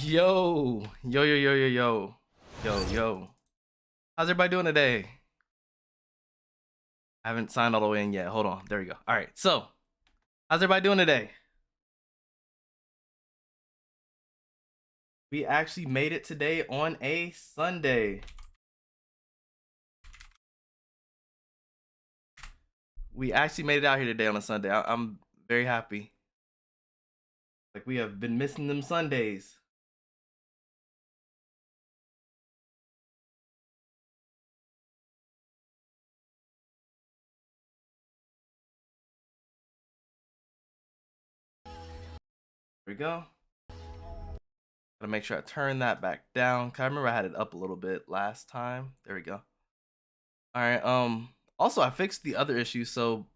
Yo, yo, yo, yo, yo, yo, yo, yo. How's everybody doing today? I haven't signed all the way in yet. Hold on. There we go. All right. So, how's everybody doing today? We actually made it today on a Sunday. We actually made it out here today on a Sunday. I'm very happy. Like, we have been missing them Sundays. There we go. Gotta make sure I turn that back down. Cause I remember I had it up a little bit last time. There we go. All right. Also, I fixed the other issue, so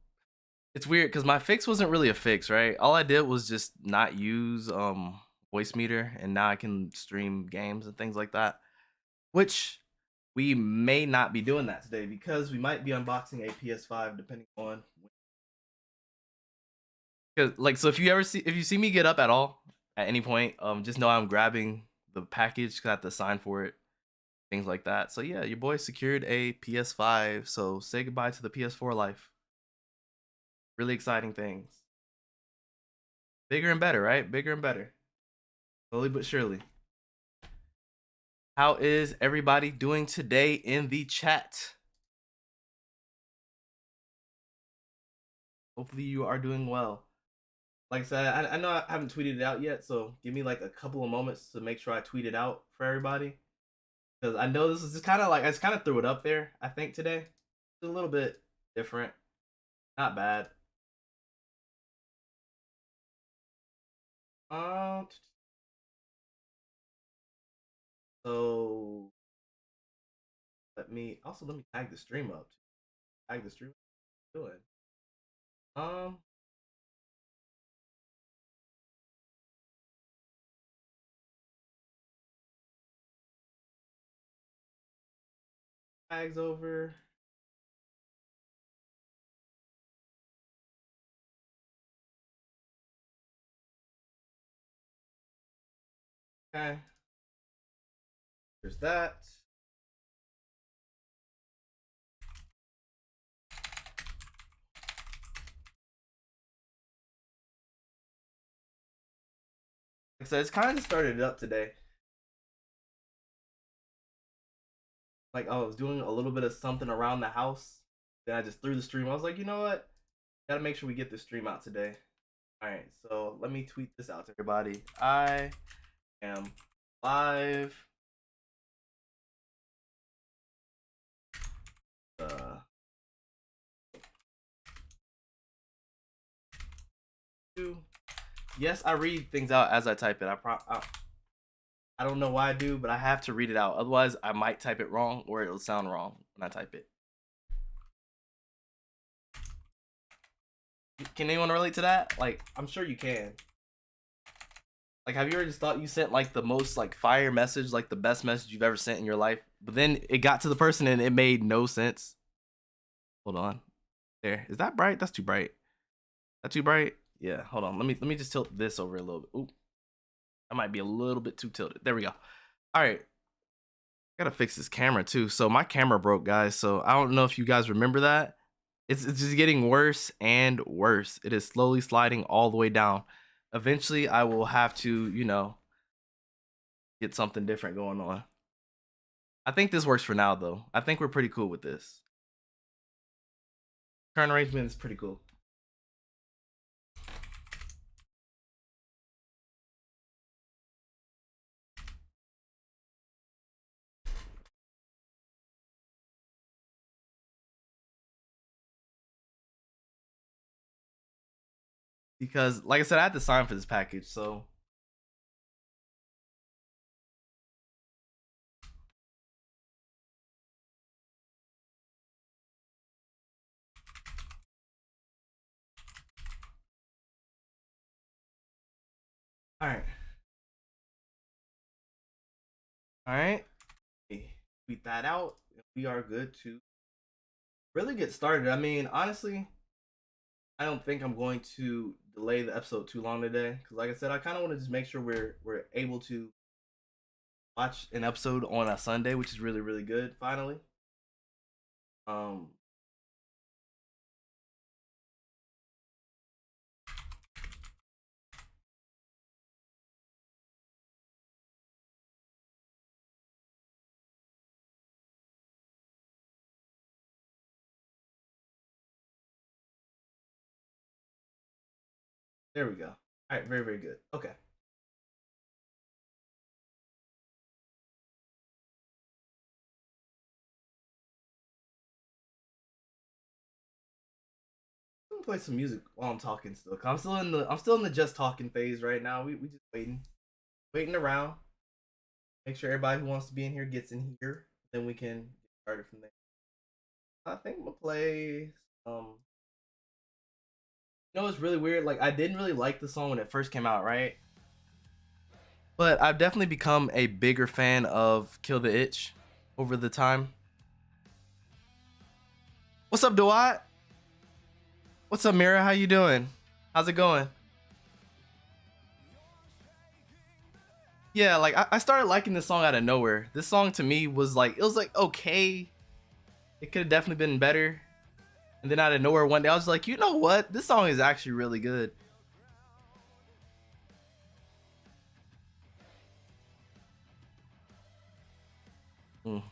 it's weird because my fix wasn't really a fix, right? All I did was just not use voice meter, and now I can stream games and things like that. Which we may not be doing that today because we might be unboxing a PS5 depending on. Cause like, so if you see me get up at all at any point, just know I'm grabbing the package because I have to sign for it, things like that. So yeah, your boy secured a PS5. So say goodbye to the PS4 life. Really exciting things. Bigger and better, right? Bigger and better. Slowly but surely. How is everybody doing today in the chat? Hopefully you are doing well. Like I said, I know I haven't tweeted it out yet, so give me like a couple of moments to make sure I tweet it out for everybody. Because I know this is just kind of like, I just kind of threw it up there, I think, today. It's a little bit different. Not bad. Um, so let me tag the stream up. Tag the stream. Doing. Um, tags over. Okay. There's that. Like I said, it's kind of just started it up today. Like I was doing a little bit of something around the house. Then I just threw the stream. I was like, you know what? Gotta make sure we get this stream out today. All right, so let me tweet this out to everybody. I am live. Uh, yes, I read things out as I type it. I don't know why I do, but I have to read it out. Otherwise, I might type it wrong or it'll sound wrong when I type it. Can anyone relate to that? Like, I'm sure you can. Like, have you ever just thought you sent like the most like fire message, like the best message you've ever sent in your life, but then it got to the person and it made no sense? Hold on. There. Is that bright? That's too bright. That too bright? Yeah, hold on. Let me just tilt this over a little bit. Ooh. That might be a little bit too tilted. There we go. All right. Gotta fix this camera too. So my camera broke, guys. So I don't know if you guys remember that. It's just getting worse and worse. It is slowly sliding all the way down. Eventually, I will have to, get something different going on. I think this works for now, though. I think we're pretty cool with this. Current arrangement is pretty cool. Because, like I said, I had to sign for this package, so. All right. All right. Tweet that out. We are good to really get started. I mean, honestly, I don't think I'm going to delay the episode too long today because, like I said, I kind of want to just make sure we're able to watch an episode on a Sunday, which is really really good. Finally, um, there we go. All right, very very good. Okay. I'm gonna play some music while I'm talking still. 'Cause I'm still in the just talking phase right now. We just waiting around. Make sure everybody who wants to be in here gets in here. Then we can get started from there. I think I'm gonna play. You know, it's really weird. Like I didn't really like the song when it first came out, right? But I've definitely become a bigger fan of Kill the Itch over the time. What's up, Dwight? What's up, Mira? How you doing? How's it going? Yeah, like I started liking this song out of nowhere. This song to me was like it was like okay. It could have definitely been better. And then out of nowhere one day I was like, you know what? This song is actually really good. Mm.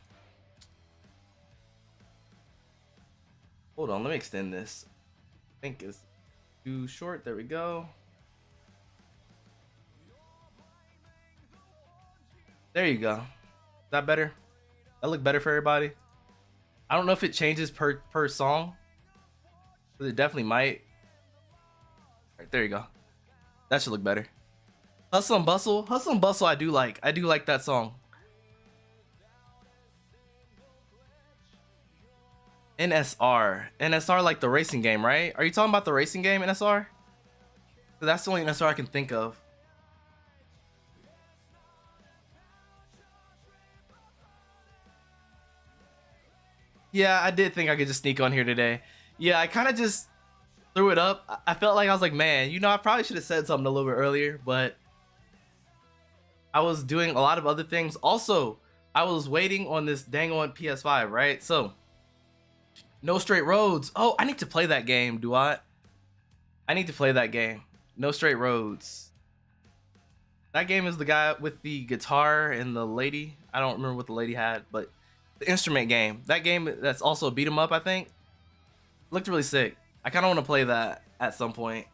Hold on, let me extend this. I think it's too short. There we go. There you go. Is that better? That look better for everybody? I don't know if it changes per song, but it definitely might. All right, there you go. That should look better. Hustle and Bustle. Hustle and Bustle I do like. I do like that song. NSR. NSR like the racing game, right? Are you talking about the racing game NSR? That's the only NSR I can think of. Yeah, I did think I could just sneak on here today. Yeah, I kind of just threw it up. I felt like I was like, man, you know, I probably should have said something a little bit earlier, but I was doing a lot of other things. Also, I was waiting on this dang on PS5, right? So, No Straight Roads. Oh, I need to play that game, do I? I need to play that game. No Straight Roads. That game is the guy with the guitar and the lady. I don't remember what the lady had, but the instrument game. That game that's also a beat 'em up, I think. Looked really sick. I kind of want to play that at some point.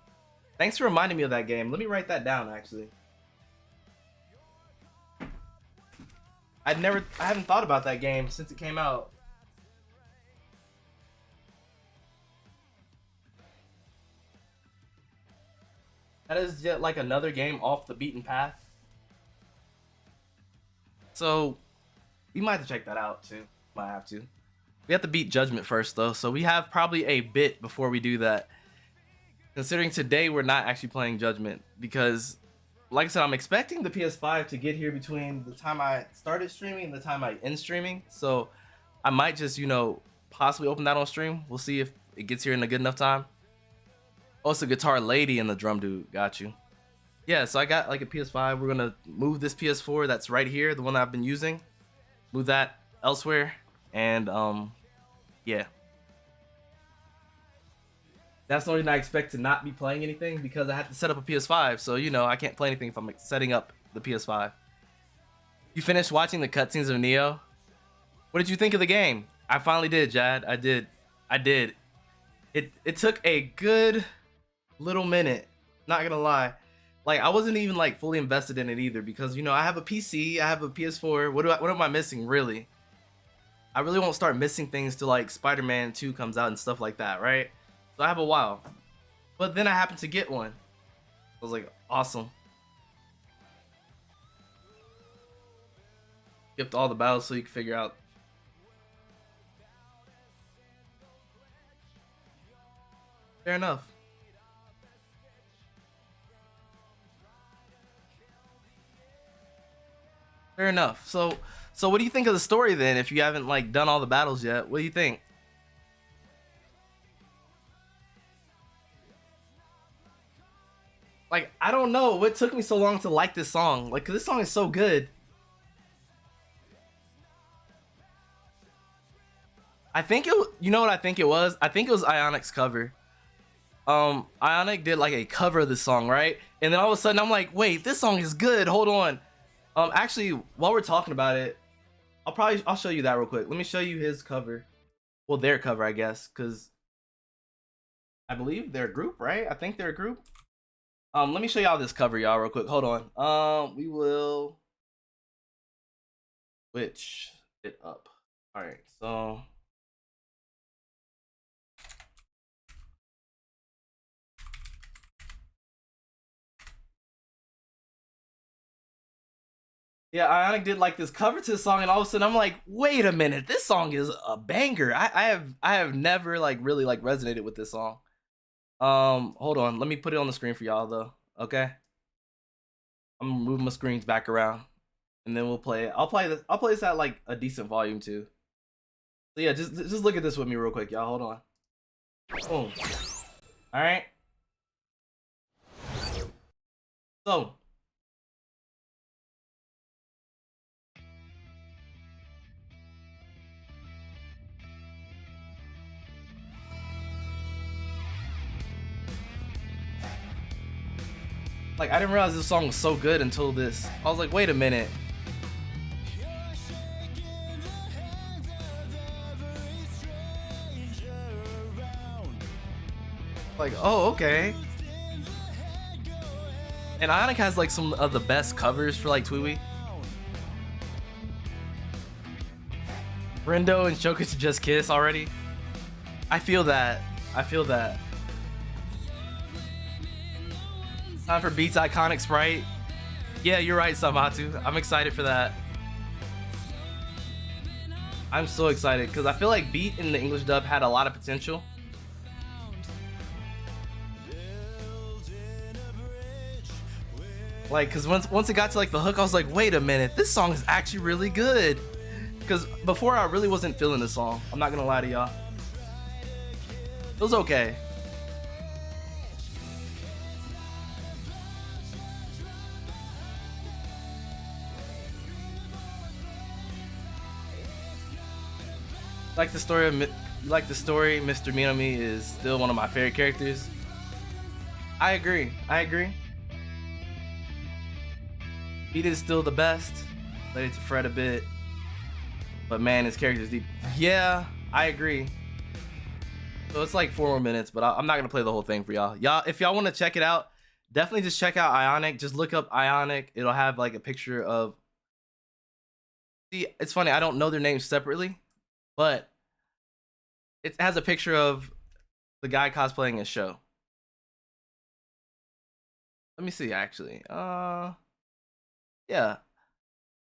Thanks for reminding me of that game. Let me write that down actually. I haven't thought about that game since it came out. That is yet like another game off the beaten path. So we might have to check that out too. Might have to. We have to beat Judgment first though, so we have probably a bit before we do that. Considering today we're not actually playing Judgment because, like I said, I'm expecting the PS5 to get here between the time I started streaming and the time I end streaming. So I might just, you know, possibly open that on stream. We'll see if it gets here in a good enough time. Oh, it's the guitar lady and the drum dude. Got you. Yeah, so I got like a PS5. We're gonna move this PS4 that's right here, the one that I've been using, move that elsewhere, and yeah. That's the only reason I expect to not be playing anything because I have to set up a PS5. So you know I can't play anything if I'm like, setting up the PS5. You finished watching the cutscenes of Neo? What did you think of the game? I finally did, Jad. I did. I did. It took a good little minute. Not gonna lie. Like I wasn't even like fully invested in it either because you know I have a PC, I have a PS4. What am I missing really? I really won't start missing things till like Spider-Man 2 comes out and stuff like that, right? So I have a while. But then I happened to get one. I was like, awesome. Skipped all the battles so you can figure out. Fair enough. Fair enough. So what do you think of the story then if you haven't like done all the battles yet? What do you think? Like I don't know what took me so long to like this song. Like 'cause this song is so good. I think you know what I think it was? I think it was Ionic's cover. Ionic did like a cover of this song, right? And then all of a sudden I'm like, wait, this song is good. Hold on. Actually, while we're talking about it, I'll show you that real quick. Let me show you his cover. Well, their cover, I guess, because I believe they're a group, right? I think they're a group. Let me show y'all this cover, y'all, real quick. Hold on. We will switch it up. All right, so yeah, Ionic did like this cover to the song, and all of a sudden I'm like, wait a minute, this song is a banger. I have never like really like resonated with this song. Hold on, let me put it on the screen for y'all though. Okay, I'm gonna move my screens back around, and then we'll play it. I'll play this at like a decent volume too. So yeah, just look at this with me real quick, y'all. Hold on. Boom. All right. So. Like, I didn't realize this song was so good until this. I was like, wait a minute. Like, oh, okay. And Ionic has like some of the best covers for like TWEWY. Rendo and Shoko to Just Kiss already. I feel that. I feel that. Time for Beats Iconic Sprite. Yeah, you're right, Samatu. I'm excited for that. I'm so excited because I feel like Beat in the English dub had a lot of potential. Like, because once it got to like the hook, I was like, wait a minute, this song is actually really good. Because before I really wasn't feeling the song. I'm not gonna lie to y'all. It was okay. Like the story of Mr. Minami is still one of my favorite characters. I agree. Beat is still the best. Let it to fret a bit. But man, his character's deep. Yeah, I agree. So it's like 4 more minutes, but I'm not gonna play the whole thing for y'all. If y'all want to check it out, definitely just check out Ionic. Just look up Ionic. It'll have like a picture of. See, it's funny. I don't know their names separately, but it has a picture of the guy cosplaying a show. Let me see, actually. Yeah. Yeah,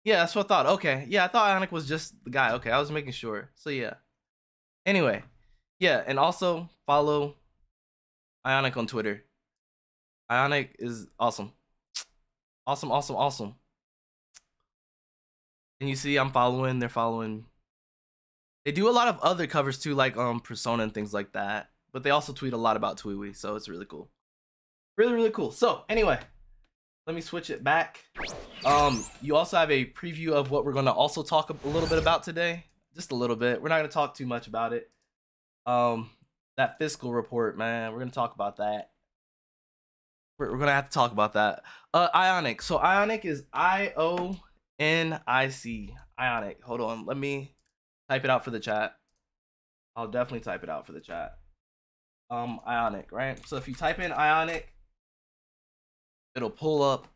that's what I thought. Okay. Yeah, I thought Ionic was just the guy. Okay, I was making sure. So yeah. Anyway. Yeah, and also follow Ionic on Twitter. Ionic is awesome. Awesome. And you see I'm following, they're following. They do a lot of other covers too, like Persona and things like that. But they also tweet a lot about TWEWY, so it's really cool. Really cool. So anyway, let me switch it back. You also have a preview of what we're gonna also talk a little bit about today. Just a little bit. We're not gonna talk too much about it. That fiscal report, man. We're gonna talk about that. We're gonna have to talk about that. Ionic. So Ionic is IONIC. Ionic. Hold on. Let me type it out for the chat. I'll definitely type it out for the chat. Ionic, right? So if you type in Ionic, it'll pull up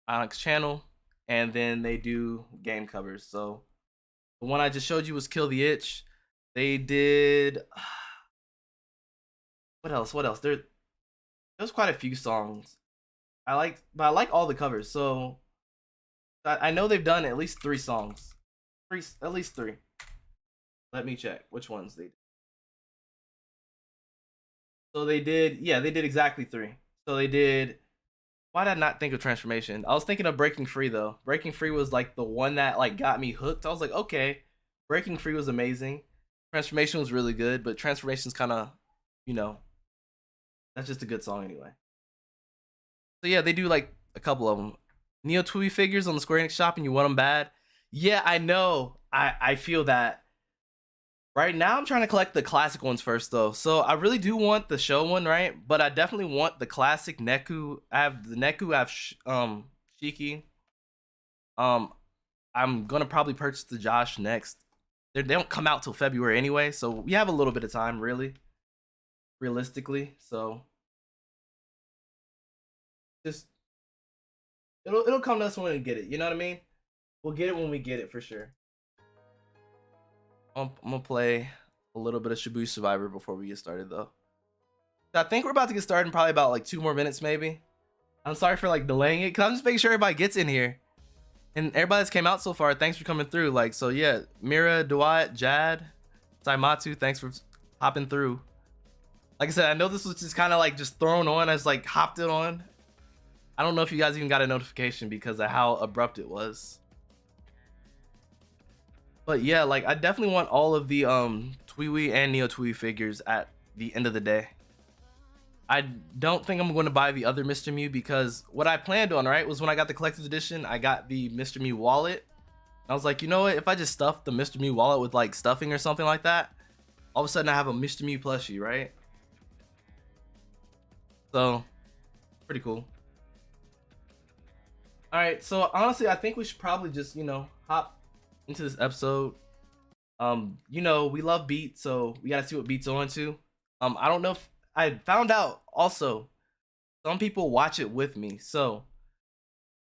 Ionic's channel, and then they do game covers. So the one I just showed you was Kill the Itch. They did what else? There's quite a few songs. But I like all the covers. So I know they've done at least 3 songs. At least 3. Let me check which ones they did. So they did exactly 3. So they did. Why did I not think of Transformation? I was thinking of Breaking Free though. Breaking Free was like the one that like got me hooked. I was like, okay, Breaking Free was amazing. Transformation was really good, but Transformation's kind of, that's just a good song anyway. So yeah, they do like a couple of them. Neo TWEWY figures on the Square Enix shop and you want them bad. Yeah, I know. I feel that. Right now, I'm trying to collect the classic ones first, though. So I really do want the show one, right? But I definitely want the classic Neku. I have the Neku. I have Shiki. Um, I'm gonna probably purchase the Josh next. They don't come out till February anyway, so we have a little bit of time, really, realistically. So just it'll come to us when we get it. You know what I mean? We'll get it when we get it for sure. I'm gonna play a little bit of Shibuya Survivor before we get started, though. I think we're about to get started in probably about like 2 more minutes, maybe. I'm sorry for like delaying it, because I'm just making sure everybody gets in here. And everybody that's came out so far, thanks for coming through. Like, so yeah, Mira, Dwight, Jad, Saimatu, thanks for hopping through. Like I said, I know this was just kind of like just thrown on as like hopped it on. I don't know if you guys even got a notification because of how abrupt it was. But yeah, like I definitely want all of the TWEWY and Neo TWEWY figures at the end of the day. I don't think I'm going to buy the other Mr. Mew, because what I planned on, right, was when I got the collector's edition, I got the Mr. Mew wallet. I was like, you know what, if I just stuff the Mr. Mew wallet with like stuffing or something like that, all of a sudden I have a Mr. Mew plushie, right? So, pretty cool. Alright, so honestly, I think we should probably just, you know, hop into this episode. You know, we love Beat, so we gotta see what Beat's on to. I don't know if I found out also some people watch it with me, so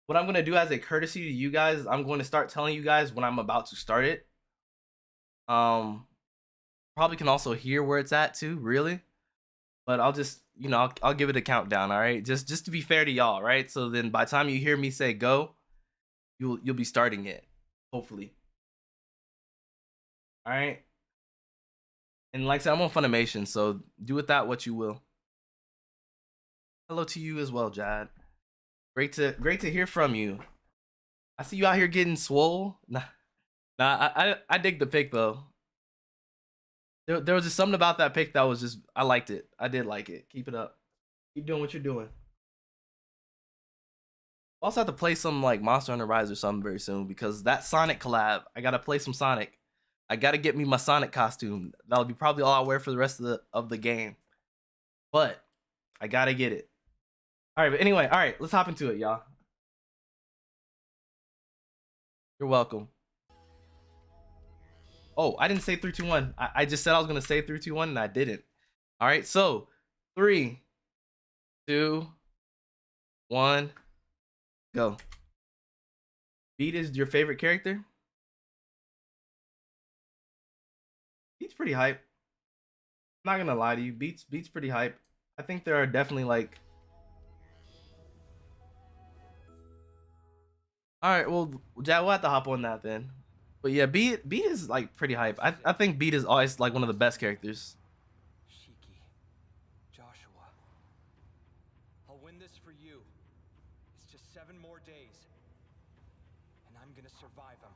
what I'm gonna do as a courtesy to you guys, I'm going to start telling you guys when I'm about to start it. Probably can also hear where it's at too, really, but I'll just, you know, I'll give it a countdown. All right, just to be fair to y'all, right? So then by the time you hear me say go, you'll be starting it, hopefully. All right. And like I said, I'm on Funimation, so do with that what you will. Hello to you as well, Jad. Great to hear from you. I see you out here getting swole. Nah, I dig the pic though. There was just something about that pic that was just, I liked it. I did like it. Keep it up. Keep doing what you're doing. Also have to play some like Monster Hunter Rise or something very soon, because that Sonic collab, I gotta play some Sonic. I gotta get me my Sonic costume. That'll be probably all I wear for the rest of the game. But I gotta get it. Alright, but anyway, alright, let's hop into it, y'all. You're welcome. Oh, I didn't say 3, 2, 1. I just said I was gonna say 3, 2, 1, and I didn't. Alright, so 3, 2, 1, go. Beat is your favorite character? Beat's pretty hype. I'm not gonna lie to you. Beat's pretty hype. I think there are definitely like. All right, well, Jad, we'll have to hop on that then. But yeah, Beat is like pretty hype. I think Beat is always like one of the best characters. Shiki, Joshua, I'll win this for you. It's just 7 more days, and I'm gonna survive them.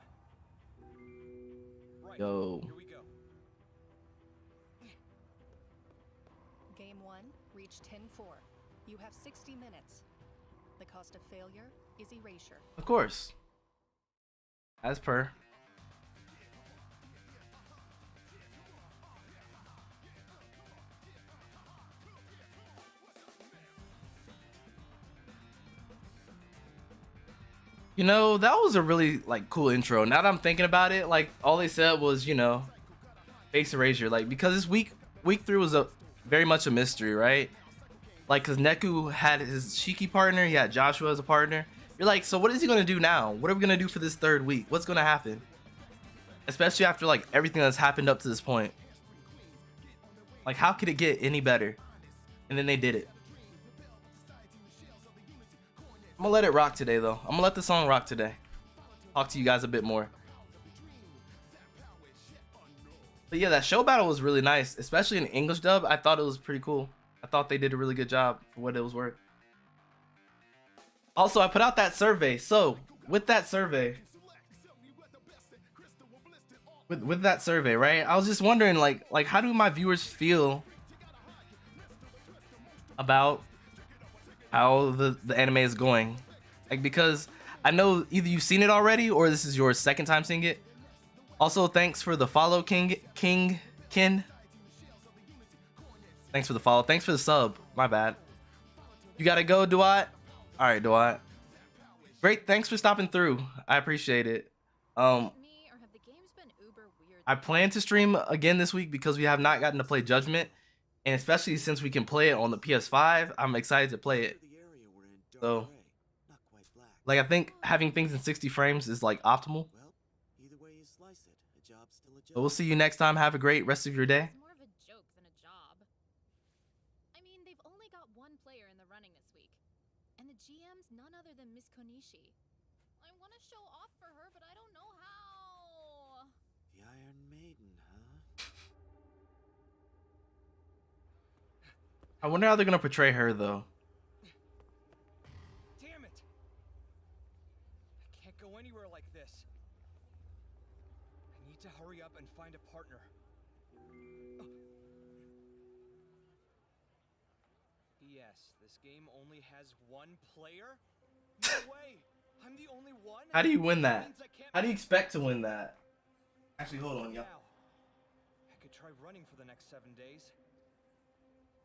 Right. Yo. Here we go. Game 1, reach 10-4. You have 60 minutes. The cost of failure is erasure. Of course. As per. You know, that was a really like cool intro. Now that I'm thinking about it, like all they said was, you know, face erasure, like because this week 3 was a very much a mystery, right? Like, cause Neku had his Shiki partner, he had Joshua as a partner. You're like, so what is he gonna do now? What are we gonna do for this 3rd week? What's gonna happen? Especially after like everything that's happened up to this point. Like, how could it get any better? And then they did it. I'm gonna let it rock today, though. I'm gonna let the song rock today. Talk to you guys a bit more. But yeah, that show battle was really nice, especially in English dub. I thought it was pretty cool. I thought they did a really good job for what it was worth. Also, I put out that survey. So, with that survey, with that survey, right? I was just wondering, like how do my viewers feel about how the anime is going? Like, because I know either you've seen it already or this is your second time seeing it. Also, thanks for the follow, Ken. Thanks for the follow. Thanks for the sub. My bad. You gotta go, Dwight. All right, Dwight. Great. Thanks for stopping through. I appreciate it. Me, or have the games been uber weird? I plan to stream again this week because we have not gotten to play Judgment, and especially since we can play it on the PS5, I'm excited to play it. So, like, I think having things in 60 frames is like optimal. So we'll see you next time. Have a great rest of your day. It's more of a joke than a job. I mean, they've only got one player in the running this week, and the GM's none other than Miss Konishi. I want to show off for her, but I don't know how. The Iron Maiden, huh? I wonder how they're gonna portray her though. Damn it! I can't go anywhere like this. I need to hurry up and find a partner. Yes, this game only has one player? No way! I'm the only one? How do you win that? Means I can't How do you expect to win that? Actually, hold on, y'all. Now, I could try running for the next 7 days.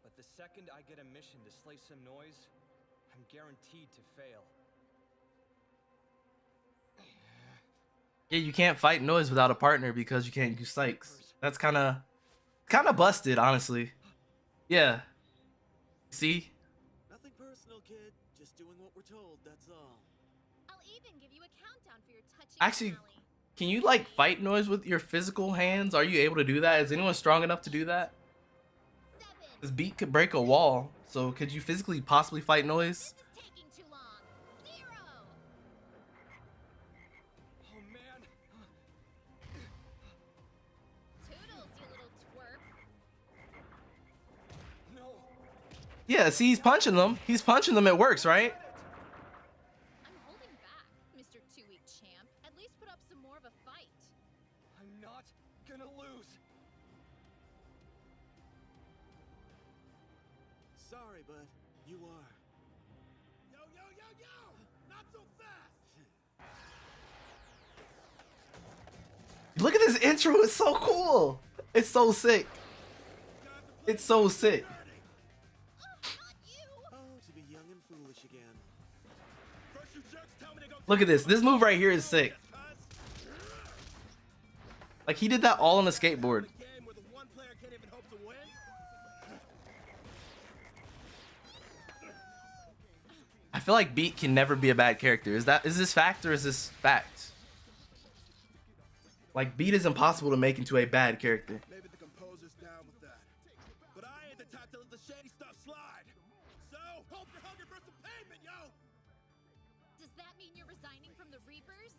But the second I get a mission to slay some noise, I'm guaranteed to fail. Yeah, you can't fight noise without a partner because you can't use psychs. That's kind of busted, honestly. Yeah. See? Nothing personal, kid. Just doing what we're told, that's all. I'll even give you a countdown for your touchy Actually, finale. can you like fight noise with your physical hands? Are you able to do that? Is anyone strong enough to do that? 7. This beat could break a wall. So could you physically possibly fight noise? This is taking too long. 0. Oh man! Toodles, you little twerp. No! Yeah, see, he's punching them. He's punching them. It works, right? I'm holding back, Mr. 2-week champ. At least put up some more of a fight. I'm not gonna lose! Sorry, but you are. Yo, yo, yo, yo! Not so fast! Look at this intro. It's so cool. It's so sick. It's so sick. Oh, not you! Oh, to be young and foolish again. First you jerks tell me to go Look at this. This move right here is sick. Like, he did that all on a skateboard. game where the one player can't even hope to win? I feel like Beat can never be a bad character. Is this fact or is this fact? Like, Beat is impossible to make into a bad character. Maybe the composer's down with that. But I ain't the type to let the shady stuff slide. So, hope you're hungry for some payment, yo! Does that mean you're resigning from the Reapers?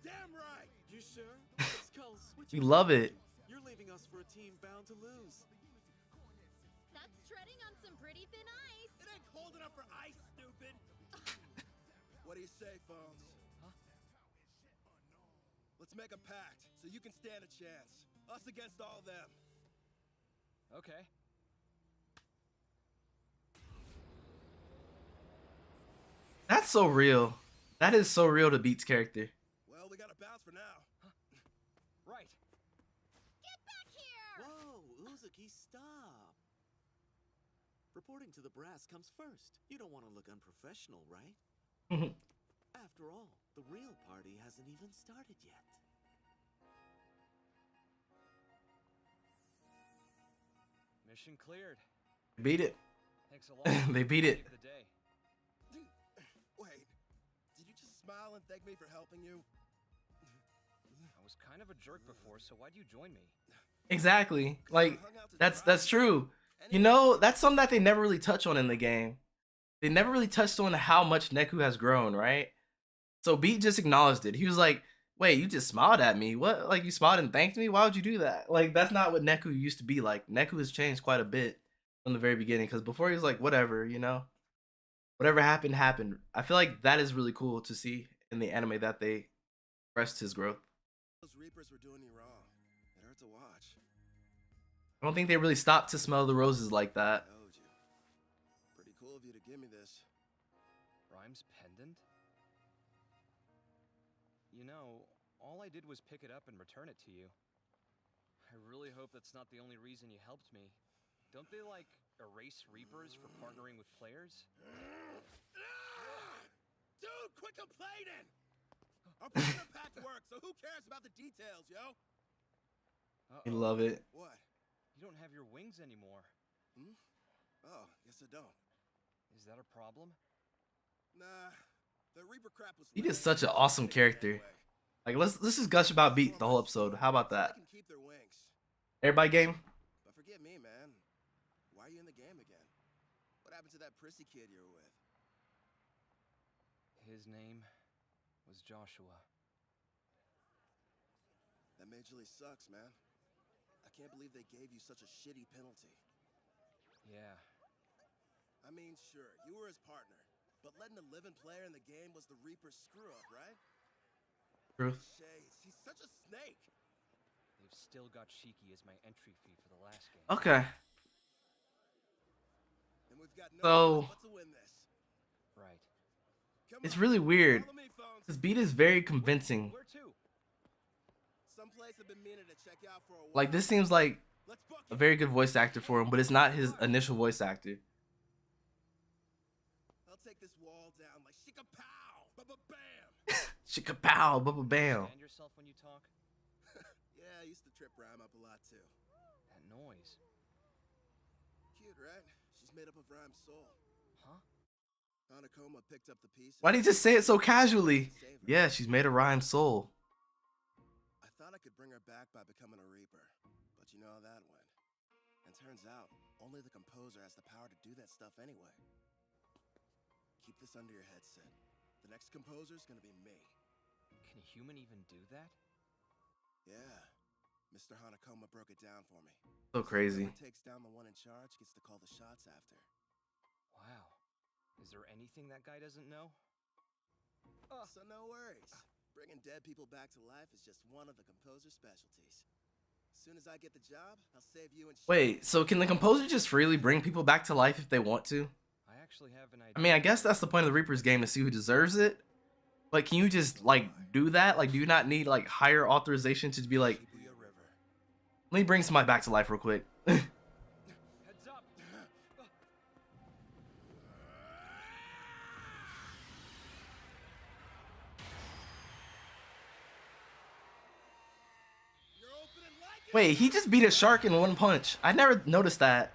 Damn right! You sure? Skull, switch We it. love it. You're leaving us for a team bound to lose. That's treading on some pretty thin ice. It ain't cold enough for ice, stupid! What do you say, Phones? Huh? Let's make a pact, so you can stand a chance. Us against all them. Okay. That's so real. That is so real to Beat's character. Well, we gotta bounce for now. Right. Get back here! Whoa, Uzuki, stop. Reporting to the brass comes first. You don't want to look unprofessional, right? After all, the real party hasn't even started yet. Mission cleared. Beat it. Thanks a lot. They beat it. Saved the day. Wait, did you just smile and thank me for helping you? I was kind of a jerk before, so why'd you join me? Exactly. Like, that's true. You know, that's something that they never really touch on in the game. They never really touched on how much Neku has grown, right? So Beat just acknowledged it. He was like, wait, you just smiled at me? What? Like, you smiled and thanked me? Why would you do that? Like, that's not what Neku used to be like. Neku has changed quite a bit from the very beginning, because before he was like, whatever, you know? Whatever happened, happened. I feel like that is really cool to see in the anime that they expressed his growth. Those Reapers were doing you wrong. It hurt to watch. I don't think they really stopped to smell the roses like that. I owed you. Pretty cool of you to give me this. Rhymes pendant? You know, All I did was pick it up and return it to you. I really hope that's not the only reason you helped me. Don't they, like, erase Reapers for partnering with players? Dude, quit complaining! Our partner pact works, so who cares about the details, yo? You love it. What? You don't have your wings anymore. Hmm? Oh, guess I don't. Is that a problem? Nah, the Reaper crap was. He is such an awesome character. Like let's just gush about Beat the whole episode. How about that? They can keep their wings. Everybody game? But forgive me, man. Why are you in the game again? What happened to that prissy kid you were with? His name was Joshua. That majorly sucks, man. I can't believe they gave you such a shitty penalty. Yeah. I mean, sure, you were his partner, but letting a living player in the game was the Reaper's screw-up, right? Truth. Shades, he's such a snake. They've still got Shiki as my entry fee for the last game. Okay. And we've got no So- choice but to win this. Right. Come It's on, really weird. follow me, phones. This Beat is very convincing. Where to? Someplace I've been meaning to check out for a while. Like this seems like Let's book a it. very good voice actor for him, but it's not his initial voice actor. I'll take this wall down like shika-pow, ba-ba-bam. Shikapow, bubba bam. Stand yourself when you talk? Yeah, I used to trip Rhyme up a lot too. That noise. Cute, right? She's made up of Rhyme's soul. Huh? Hanakoma picked up the pieces. Why did he just say it so casually? Save her. Yeah, she's made a rhyme soul. I thought I could bring her back by becoming a Reaper, but you know how that went. And turns out, only the composer has the power to do that stuff anyway. Keep this under your head, Sid. The next composer's gonna be me. Can a human even do that? Yeah. Mr. Hanakoma broke it down for me. So crazy. Whoever takes down the one in charge gets to call the shots after. Wow. Is there anything that guy doesn't know? So no worries. Bringing dead people back to life is just one of the composer's specialties. As soon as I get the job, I'll save you and Wait, so can the composer just freely bring people back to life if they want to? I actually have an idea. I mean, I guess that's the point of the Reaper's game, to see who deserves it. But can you just, like, do that? Like, do you not need, like, higher authorization to be like, Shibuya River. let me bring somebody back to life real quick? Heads up! You're opening like it. Wait, he just beat a shark in one punch. I never noticed that.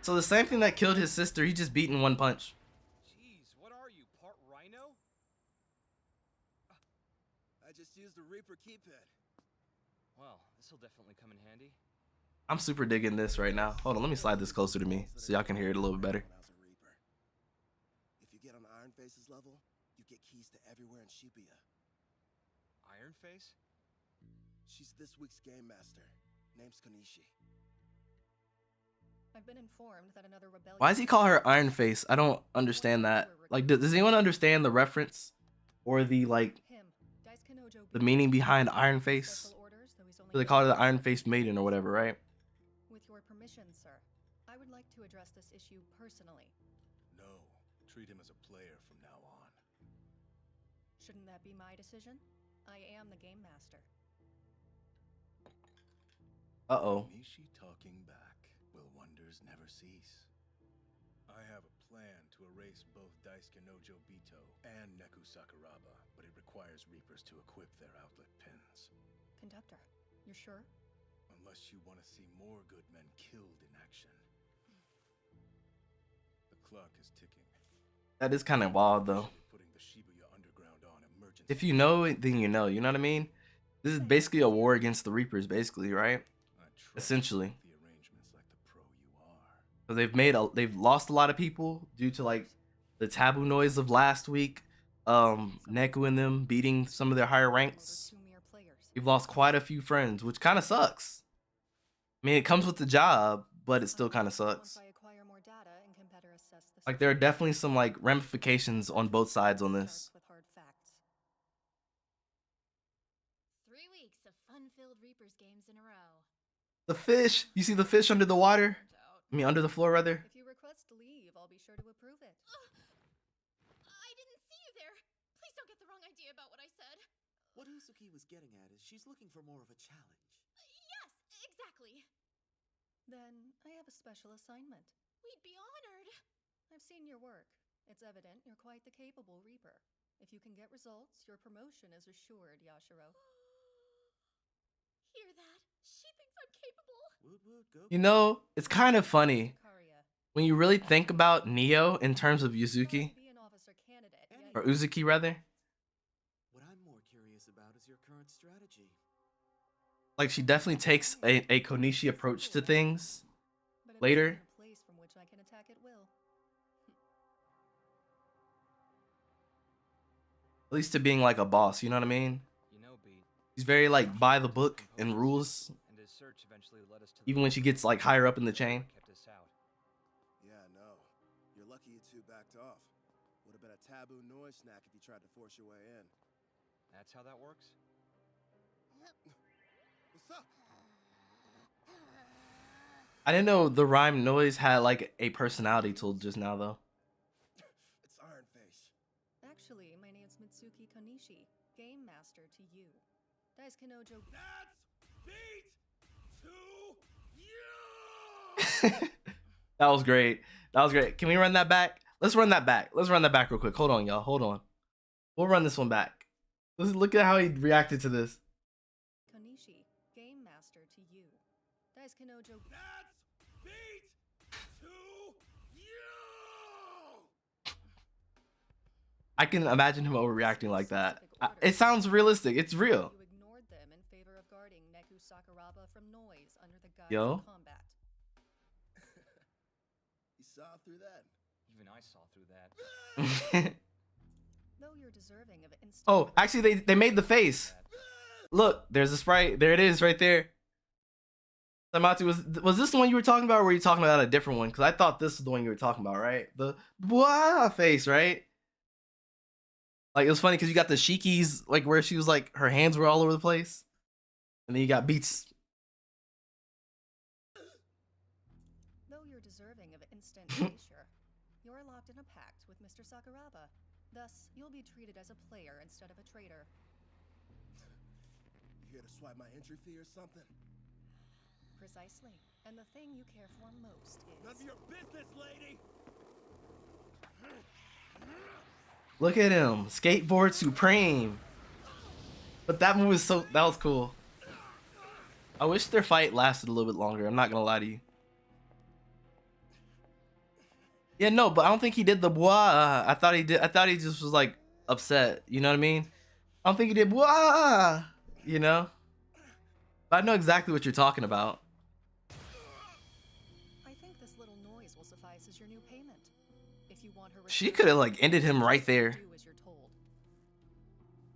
So the same thing that killed his sister, he just beat in one punch. Jeez, what are you, part rhino? I just used a Reaper keypad. Well, this'll definitely come in handy. I'm super digging this right now. Hold on, let me slide this closer to me so y'all can hear it a little bit better. When I was a Reaper. If you get on Iron Face's level, you get keys to everywhere in Shibuya. Iron Face? She's this week's game master. Name's Konishi. I've been informed that another rebellion. Why does he call her Iron Face? I don't understand that. Like, does anyone understand the reference or the, like, Him, Dice Kanojo the meaning behind Iron Face? Special orders, though he's only So they call her the Iron Face Maiden or whatever, right? With your permission, sir, I would like to address this issue personally. No, treat him as a player from now on. Shouldn't that be my decision? I am the game master. Uh-oh. Konishi talking back. Will wonders never cease? I have a plan to erase both Dice Kanojo Bito and Neku Sakuraba, but it requires Reapers to equip their outlet pins. Conductor, you're sure? Unless you want to see more good men killed in action. The clock is ticking. That is kind of wild, though. Putting the Shibuya Underground on emergency. If you know it, then you know. You know what I mean? This is basically a war against the Reapers, basically, right? I trust Essentially. the arrangements like the pro you are. So they've lost a lot of people due to, like, the taboo noise of last week. Neku and them beating some of their higher ranks. Two mere players. You've lost quite a few friends, which kind of sucks. I mean, it comes with the job, but it still kind of sucks. Once I acquire more data and can better assess the Like, there are definitely some, like, ramifications on both sides on this. Starts with hard facts. 3 weeks of fun-filled Reapers games in a row. The fish! You see the fish under the water? Turned out. I mean, under the floor, rather? If you request leave, I'll be sure to approve it. I didn't see you there. Please don't get the wrong idea about what I said. What Usuki was getting at is she's looking for more of a challenge. Yes, exactly. Then I have a special assignment. We'd be honored. I've seen your work. It's evident you're quite the capable Reaper. If you can get results, your promotion is assured, Yashiro. Hear that? She thinks I'm capable. Woot woot, go. You know, it's kind of funny Karia. when you really think about Neo in terms of Yuzuki, Be an officer candidate. or Uzuki rather. What I'm more curious about is your current strategy. Like, she definitely takes a Konishi approach to things But it's later. in a place from which I can attack at will. At least to being like a boss, you know what I mean? You know, Beat. She's very like by the book and rules, And his search eventually led us to even when she gets like higher up in the chain. kept us out. Yeah, no. You're lucky you two backed off. Would have been a taboo noise snack if you tried to force your way in. That's how that works? What's up? I didn't know the rhyme noise had like a personality till just now though. It's Iron Face. Actually, my name's Mitsuki Konishi, Game Master to you. Daisuke That's beat to you! That was great. That was great. Can we run that back? Let's run that back. Let's run that back real quick. Hold on, y'all. Hold on. We'll run this one back. Let's look at how he reacted to this. Konishi, Game Master to you. Daisuke That's beat to you! I can imagine him overreacting like that. It sounds realistic. It's real. You ignored them in favor of guarding Neku Sakuraba from noise under the guise Yo. of combat. You saw through that. Even I saw through that. Though you're deserving of instant. Oh, actually, they made the face. Look, there's a sprite. There it is, right there. Samatu, was this the one you were talking about, or were you talking about a different one? Because I thought this was the one you were talking about, right? The blah face, right? Like, it was funny because you got the Shiki's, like, where she was like, her hands were all over the place. And then you got Beats. Though you're deserving of instant erasure, you're locked in a pact with Mr. Sakuraba. Thus, you'll be treated as a player instead of a traitor. You here to swipe my entry fee or something? Precisely. And the thing you care for most None of is... your business, lady! Look at him. Skateboard Supreme. But that move was that was cool. I wish their fight lasted a little bit longer. I'm not gonna lie to you. Yeah, no, but I don't think he did the blah. I thought he did. I thought he just was like upset. You know what I mean? I don't think he did blah. You know? But I know exactly what you're talking about. I think this little noise will suffice as your new payment. If you want her She could have like ended him right there. do as you're told.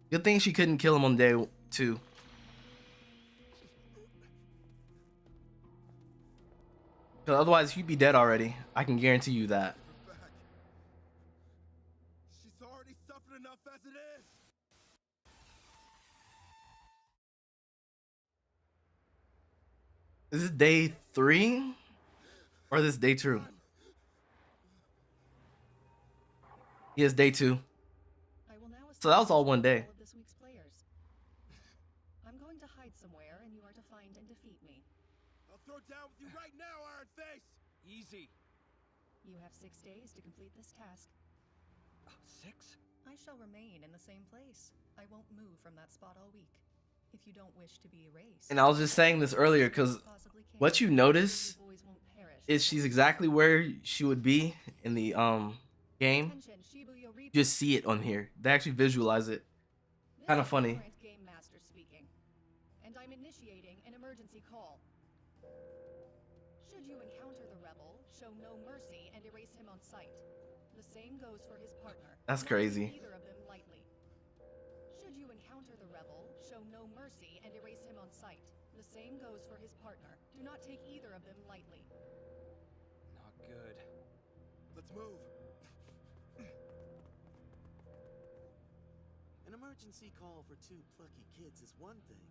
Good thing she couldn't kill him on day 2. Because otherwise he'd be dead already. I can guarantee you that. Give her back. She's already suffered enough as it is. Is this day 3? Or is this day 2? Yes, day 2. I will now So that was all assign one day. all of this week's players. I'm going to hide somewhere, and you are to find and defeat me. I'll throw down with you right now, Iron Face! Easy. You have 6 days to complete this task. 6? I shall remain in the same place. I won't move from that spot all week. If you don't wish to be erased. And I was just saying this earlier because what you notice You boys won't perish. is she's exactly where she would be in the game. Attention, Shibuya Reaper. Just see it on here. They actually visualize it. This kinda is funny. current Game Master speaking, and I'm initiating an emergency call. Should you encounter the rebel, show no mercy and erase him on sight. The same goes for his partner. That's Do not crazy. take either of them lightly. Should you encounter the rebel, show no mercy and erase him on sight. The same goes for his partner. Do not take either of them lightly. Not good. Let's move. An emergency call for 2 plucky kids is one thing.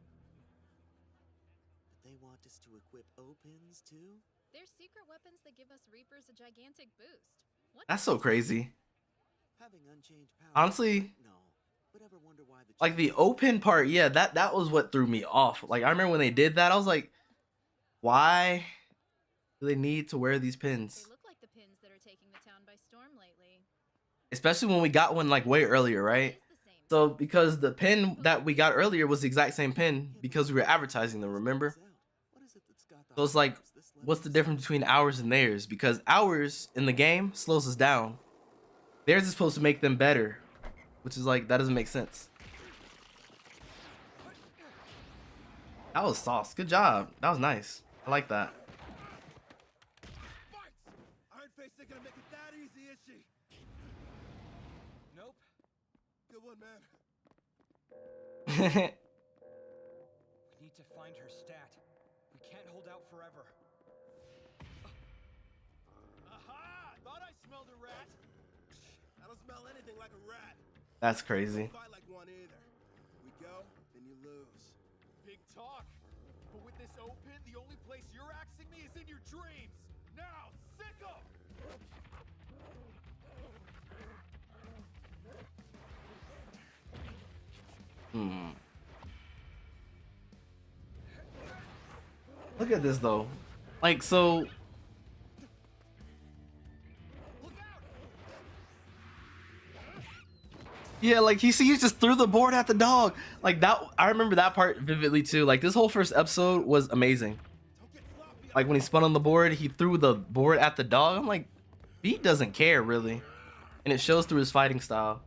But they want us to equip O-pins too? They're secret weapons that give us Reapers a gigantic boost. What That's so crazy. Having unchanged power. Honestly- No. But ever wonder why the Like the champions- open part, yeah, that was what threw me off. Like I remember when they did that, I was like, why do they need to wear these They pins? look like the pins that are taking the town by storm lately. Especially when we got one like way earlier, right? It is the same. So because the pin that we got earlier was the exact same pin because we were advertising them, remember? What is it that's got the So it's like, high ups this what's the level? difference between ours and theirs? Because ours in the game slows us down. Theirs is supposed to make them better, which is like, that doesn't make sense. That was sauce. Good job. That was nice. I like that. Fights! Iron Face ain't gonna make it that easy, is she? Nope. Good one, man. We need to find her stat. We can't hold out forever. Aha! Thought I smelled a rat. I don't smell anything like a rat. That's crazy. Don't fight like one either. We go, then you lose. Big talk. But with this open, the only place you're axing me is in your dreams. Now, sick 'em! Look at this though. Like, so Look out! yeah, like he just threw the board at the dog. Like that, I remember that part vividly too. Like this whole first episode was amazing. Don't get sloppy. Like when he spun on the board, he threw the board at the dog. I'm like, Beat doesn't care really, and it shows through his fighting style.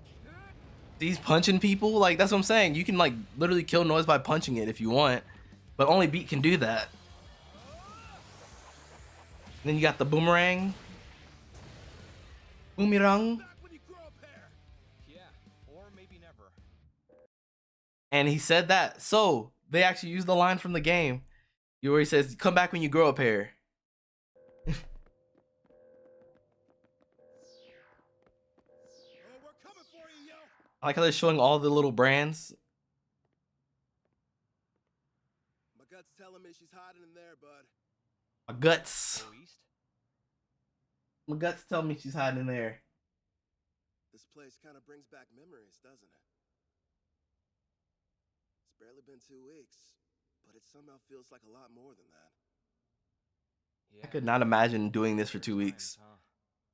He's punching people. Like that's what I'm saying. You can like literally kill noise by punching it if you want, but only Beat can do that. And then you got the boomerang. Boomerang. Back when you grow a pair. Yeah, or maybe never. And he said that. So they actually used the line from the game. Where he says, "Come back when you grow a pair." Oh, we're coming for you, yo. I like how they're showing all the little brands. My gut's telling me she's hiding in there, bud. My guts. Go east? My guts tell me she's hiding in there. This place kind of brings back memories, doesn't it? It's barely been 2 weeks, but it somehow feels like a lot more than that. Yeah. I could not imagine doing this for 2 weeks. Times, huh?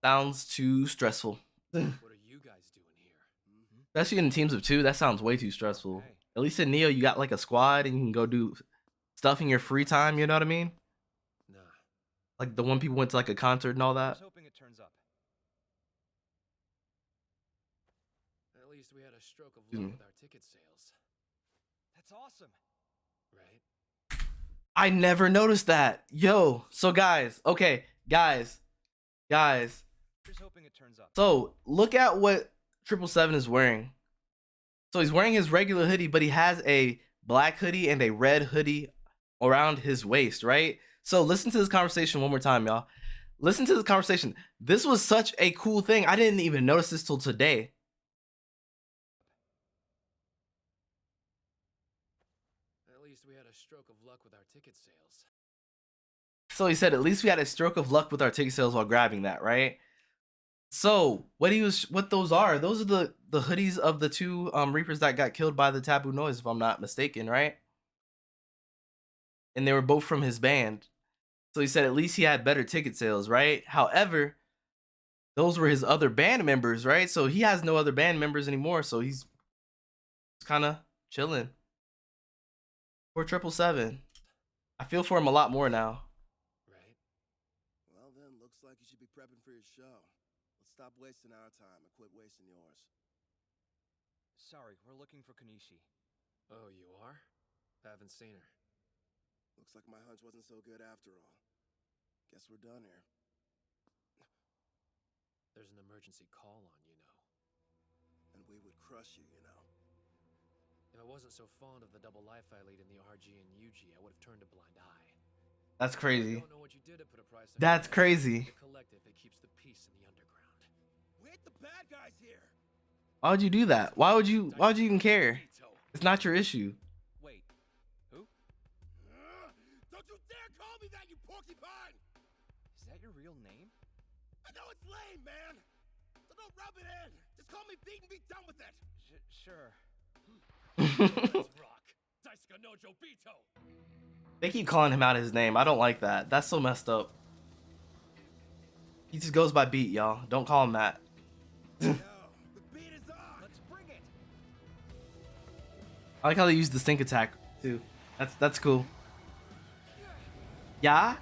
Sounds too stressful. What are you guys doing here? Mm-hmm. Especially in teams of 2, that sounds way too stressful. Hey. At least in Neo, you got like a squad and you can go do stuff in your free time, you know what I mean? Nah. Like the one people went to like a concert and all that. Here's hoping it turns up. At least we had a stroke of Excuse luck me. with our ticket sales. That's awesome. Right? I never noticed that. Yo, so guys, okay, guys. Here's hoping it turns up. So look at what 777 is wearing. So he's wearing his regular hoodie, but he has a black hoodie and a red hoodie around his waist, right? So listen to this conversation one more time, y'all. Listen to this conversation. This was such a cool thing. I didn't even notice this till today. At least we had a stroke of luck with our ticket sales. So he said, at least we had a stroke of luck with our ticket sales while grabbing that, right? So what those are the hoodies of the 2 Reapers that got killed by the Taboo Noise, if I'm not mistaken, right? And they were both from his band. So he said at least he had better ticket sales, right? However, those were his other band members, right? So he has no other band members anymore, so he's kind of chilling. Poor 777. I feel for him a lot more now. Right? Well, then, looks like you should be prepping for your show. Let's stop wasting our time and quit wasting yours. Sorry, we're looking for Kanishi. Oh, you are? Haven't seen her. Looks like my hunch wasn't so good after all. Guess we're done here. There's an emergency call on, you know. And we would crush you, you know. If I wasn't so fond of the double life I lead in the RG and UG, I would have turned a blind eye. That's I crazy. don't know what you did to put a price on That's your life. crazy. The collective, it keeps the peace in the underground. We ain't the bad guys here. Why would you do that? Why would you even care? Veto. It's not your issue. Wait, who? Don't you dare call me that, you porcupine! Is that your real name? I know it's lame, man. So about rub it in? Just call me Beat and be done with it. Sure. Let's rock. Daisuke no Jobito. They keep calling him out his name. I don't like that. That's so messed up. He just goes by Beat, y'all. Don't call him that. Yo, the beat is on. Let's bring it. I like how they use the sync attack too. That's cool. Yeah.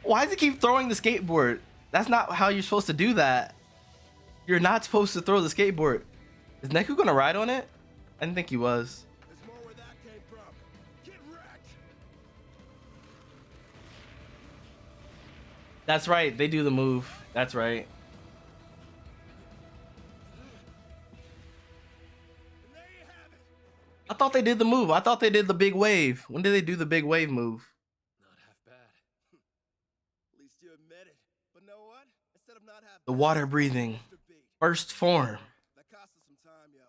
Why does he keep throwing the skateboard? That's not how you're supposed to do that. You're not supposed to throw the skateboard. Is Neku gonna ride on it? I didn't think he was. There's more where that came from. Get wrecked. That's right. They do the move. That's right. And there you have it. I thought they did the move. I thought they did the big wave. When did they do the big wave move? Not half bad. At least you admit it. But know what? Instead of not having The water breathing. First form. that cost us some time, yo.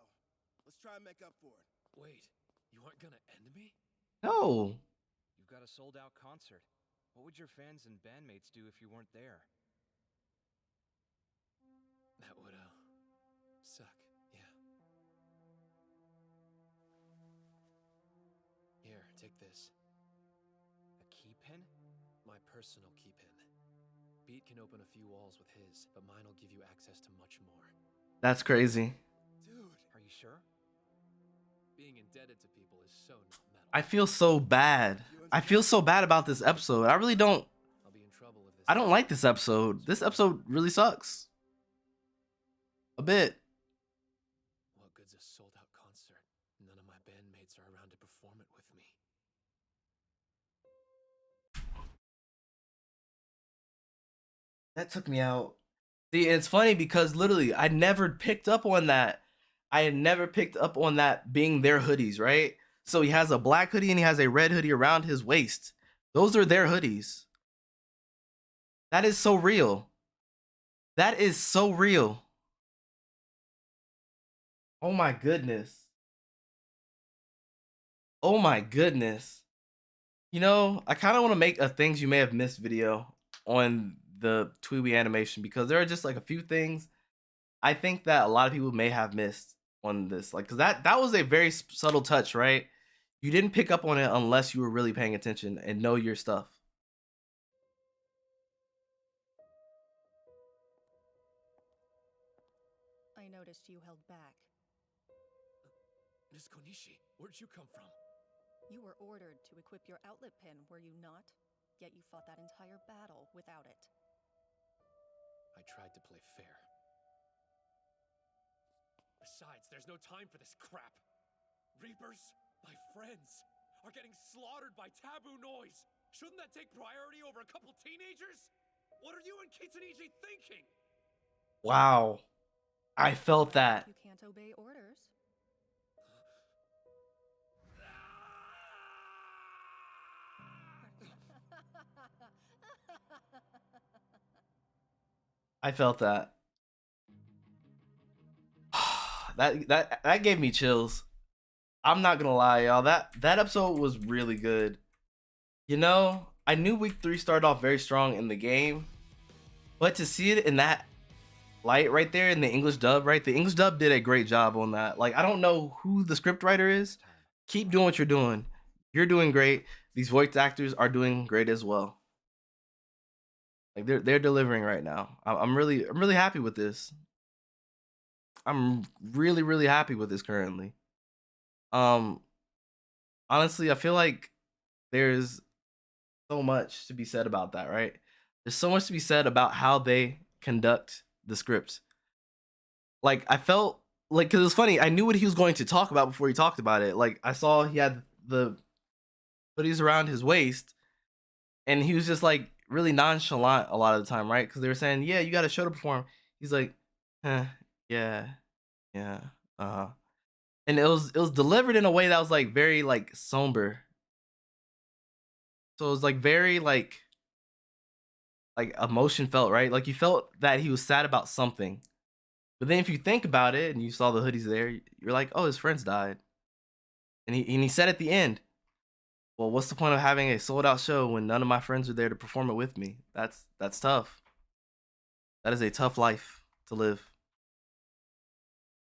Let's try and make up for it. Wait, you aren't gonna end me? No. You've got a sold-out concert. What would your fans and bandmates do if you weren't there? That would, suck, yeah. Here, take this. A key pin? My personal key pin. Beat can open a few walls with his, but mine will give you access to much more. That's crazy. Dude, Are you sure? Being indebted to people is so not metal. I feel so bad. I feel so bad about this episode. I really don't. I'll be in trouble if this. I don't like this episode. This episode really sucks. A bit. What good's a sold-out concert? None of my bandmates are around to perform it with me. That took me out. See, it's funny because literally I never picked up on that. I had never picked up on that being their hoodies, right? So he has a black hoodie and he has a red hoodie around his waist. Those are their hoodies. That is so real. That is so real. Oh my goodness. Oh my goodness. You know, I kind of want to make a things you may have missed video on the TWEWY animation because there are just like a few things I think that a lot of people may have missed on this. Like, cause that was a very subtle touch, right? You didn't pick up on it unless you were really paying attention and know your stuff. I noticed you held back. Miss Konishi, where'd you come from? You were ordered to equip your outlet pin, were you not? Yet you fought that entire battle without it. I tried to play fair. Besides, there's no time for this crap. Reapers, my friends, are getting slaughtered by taboo noise. Shouldn't that take priority over a couple teenagers? What are you and Kitsuniji thinking? Wow. I felt that. You can't obey orders. I felt that. that gave me chills. I'm not gonna lie, y'all. That episode was really good. You know, I knew week 3 started off very strong in the game, but to see it in that light right there in the English dub, right? The English dub did a great job on that. Like, I don't know who the script writer is. Keep doing what you're doing. You're doing great. These voice actors are doing great as well. Like they're delivering right now. I'm really happy with this. I'm really happy with this currently. Honestly, I feel like there's so much to be said about that, right? There's so much to be said about how they conduct the script. Like, I felt like, because it was funny, I knew what he was going to talk about before he talked about it. Like, I saw he had the hoodies around his waist, and he was just like really nonchalant a lot of the time, right? Because they were saying, yeah, you got a show to perform. He's like, yeah, and it was delivered in a way that was like very like somber. So it was like very like emotion felt, right? Like you felt that he was sad about something. But then if you think about it and you saw the hoodies there, you're like, oh, his friends died. And he said at the end, well, what's the point of having a sold out show when none of my friends are there to perform it with me? That's tough. That is a tough life to live.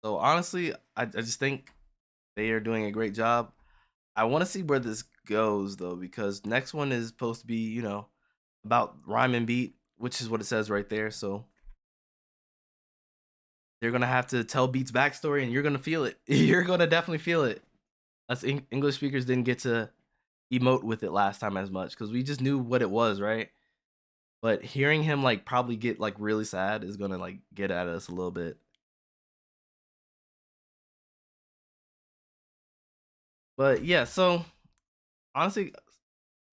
So honestly, I just think they are doing a great job. I want to see where this goes though, because next one is supposed to be, you know, about rhyme and beat, which is what it says right there. So they're gonna have to tell Beat's backstory, and you're gonna feel it. You're gonna definitely feel it. Us English speakers didn't get to emote with it last time as much because we just knew what it was, right? But hearing him like probably get like really sad is gonna like get at us a little bit. But yeah, so honestly,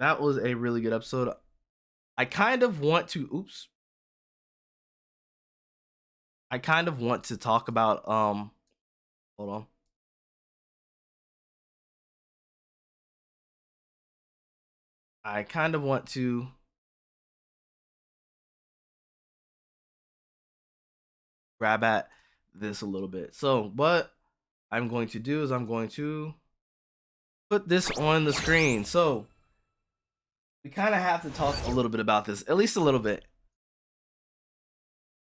that was a really good episode. I kind of want to I kind of want to talk about hold on. I kind of want to grab at this a little bit. So what I'm going to do is I'm going to put this on the screen. So we kind of have to talk a little bit about this, at least a little bit.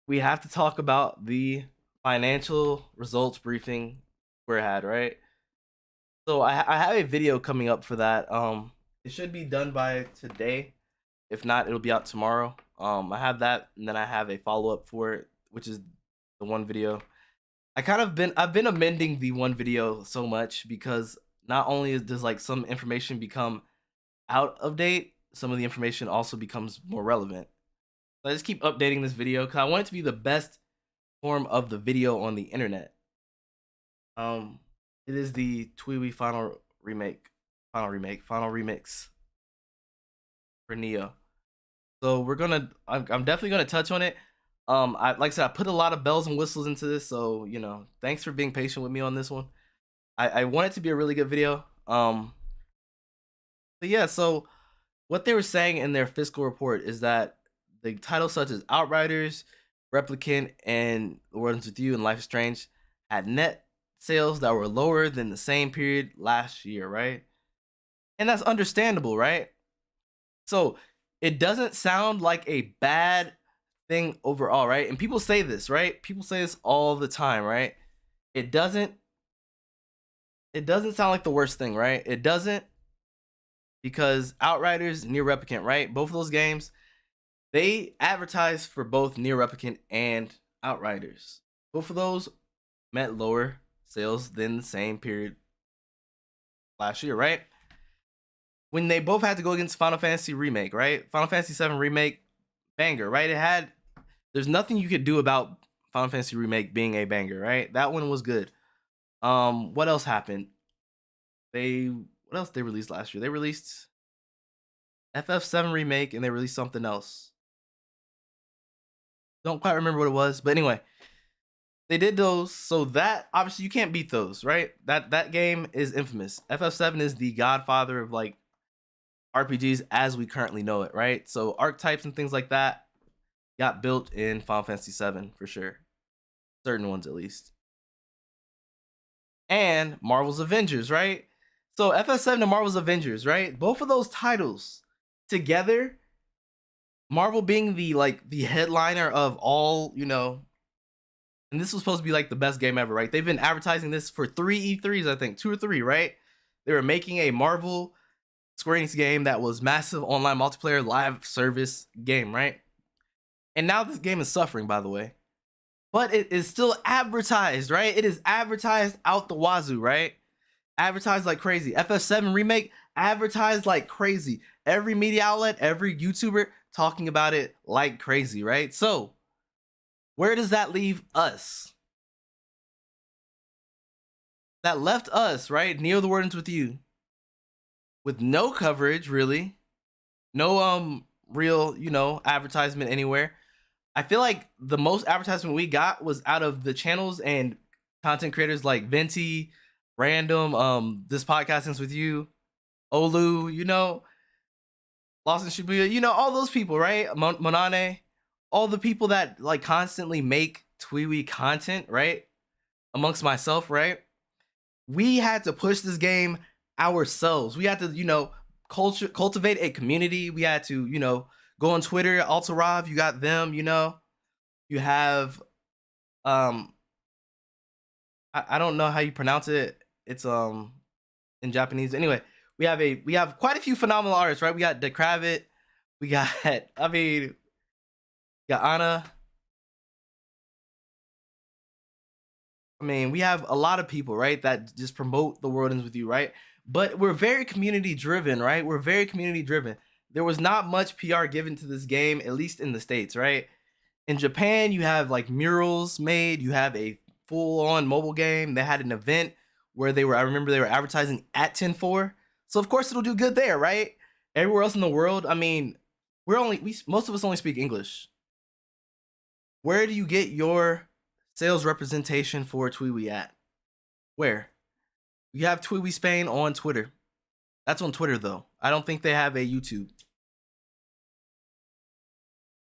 We have to talk about the financial results briefing we had, right? So I have a video coming up for that. It should be done by today. If not, it'll be out tomorrow. I have that, and then I have a follow-up for it, which is the one video. I've been amending the one video so much because not only does like some information become out of date, some of the information also becomes more relevant. So I just keep updating this video because I want it to be the best form of the video on the internet. It is the TWEWY final remix for Neo. So I'm definitely gonna touch on it. Like I said, I put a lot of bells and whistles into this, so you know, thanks for being patient with me on this one. I want it to be a really good video. But yeah, so what they were saying in their fiscal report is that the titles such as Outriders, Replicant, and The World Ends With You and Life is Strange had net sales that were lower than the same period last year, right? And that's understandable, right? So it doesn't sound like a bad thing overall, right? And people say this, right? People say this all the time, right? It doesn't sound like the worst thing, right? It doesn't, because Outriders, Near Replicant, right? Both of those games, they advertise for both Near Replicant and Outriders. Both of those met lower sales than the same period last year, right? When they both had to go against Final Fantasy Remake, right? Final Fantasy 7 Remake, banger, right? There's nothing you could do about Final Fantasy Remake being a banger, right? That one was good. What else happened? What else they released last year? They released FF7 Remake and they released something else. Don't quite remember what it was, but anyway, they did those. So that obviously you can't beat those, right? That game is infamous. FF7 is the godfather of like RPGs as we currently know it, right? So archetypes and things like that got built in Final Fantasy 7 for sure. Certain ones at least. And Marvel's Avengers, right? So FF7 and Marvel's Avengers, right? Both of those titles together, Marvel being the headliner of all, you know, and this was supposed to be like the best game ever, right? They've been advertising this for 3 E3s, I think, 2 or 3, right? They were making a Marvel Square Enix game that was massive online multiplayer live service game, right? And now this game is suffering, by the way. But it is still advertised, right? It is advertised out the wazoo, right? Advertised like crazy. FF7 Remake advertised like crazy. Every media outlet, every YouTuber talking about it like crazy, right? So, where does that leave us? That left us, right? Neo the World Ends With You. With no coverage, really. No real, you know, advertisement anywhere. I feel like the most advertisement we got was out of the channels and content creators like Venti, Random, This Podcast Ends With You, Olu, you know, Lost in Shibuya, you know, all those people, right? Monane, all the people that like constantly make TWEWY content, right? Amongst myself, right? We had to push this game ourselves. We had to, you know, cultivate a community. We had to, you know, go on Twitter, Altarav, you got them, you know. You have I don't know how you pronounce it. It's in Japanese. Anyway, we have quite a few phenomenal artists, right? We got Decravit, we got I mean, we got Anna. I mean, we have a lot of people, right, that just promote the world ends with you, right? But we're very community driven, right? We're very community driven. There was not much PR given to this game, at least in the States, right? In Japan, you have like murals made, you have a full on mobile game. They had an event where I remember they were advertising at 10-4. So of course it'll do good there, right? Everywhere else in the world, I mean, most of us only speak English. Where do you get your sales representation for TWEWY at? Where? You have TWEWY Spain on Twitter. That's on Twitter though. I don't think they have a YouTube.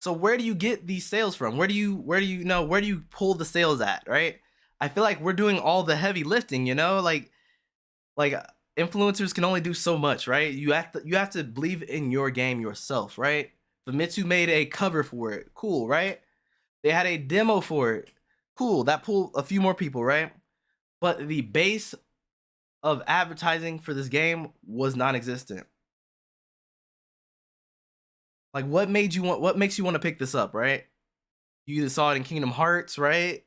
So where do you get these sales from? Where do you pull the sales at, right? I feel like we're doing all the heavy lifting, you know? Like influencers can only do so much, right? You have to believe in your game yourself, right? Famitsu made a cover for it. Cool, right? They had a demo for it. Cool. That pulled a few more people, right? But the base of advertising for this game was non-existent. Like what makes you want to pick this up, right? You either saw it in Kingdom Hearts, right?